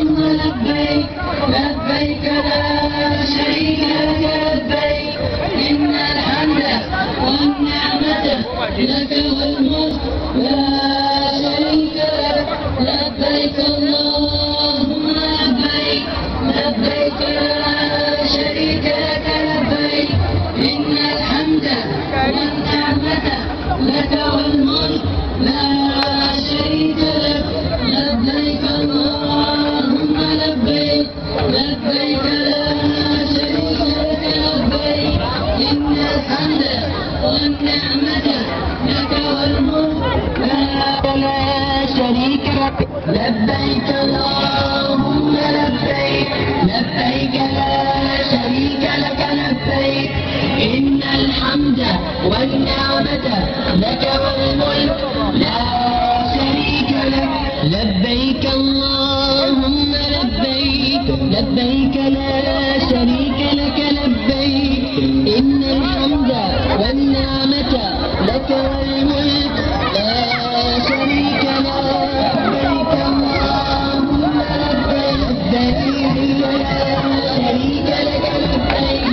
لبيك لبيك لا شريك لك لبيك إن الحمد والنعمة لك والملك لا شريك لك لبيك اللهم لبيك لبيك لا شريك لك لبيك إن الحمد والنعمة لك والملك لا شريك لك لبيك اللهم لبيك لبيك لا شريك لك لبيك إن الحمد والنعمة لك والملك لا شريك لك لبيك اللهم لبيك لبيك لا شريك لك لبيك إن الحمد والنعمة لك والملك لا شريك لك لبيك اللهم لبيك لبيك لا شريك لك لبيك إن الحمد والنعمة لك والملك لا شريك لك لبيك اللهم لبيك لبيك لا شريك لك لبيك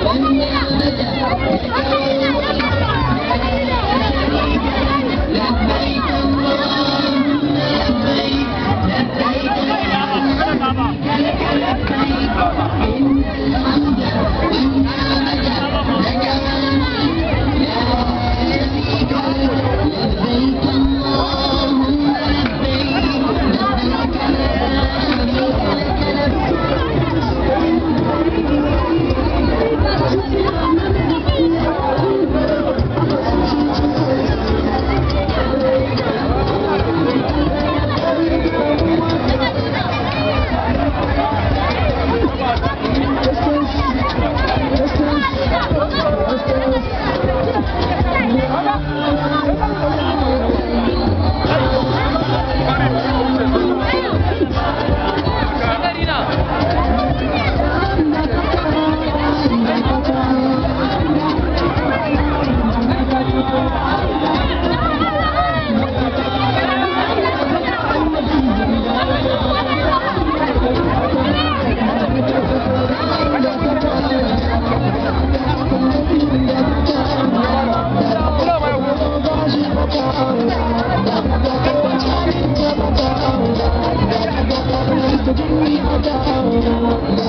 والنعمة لك والملك لبيك اللهم لبيك لبيك لك لبيك إن الحمد والنعمة لك والملك لا شريك لك لبيك اللهم لبيك لبيك لا شريك Thank you.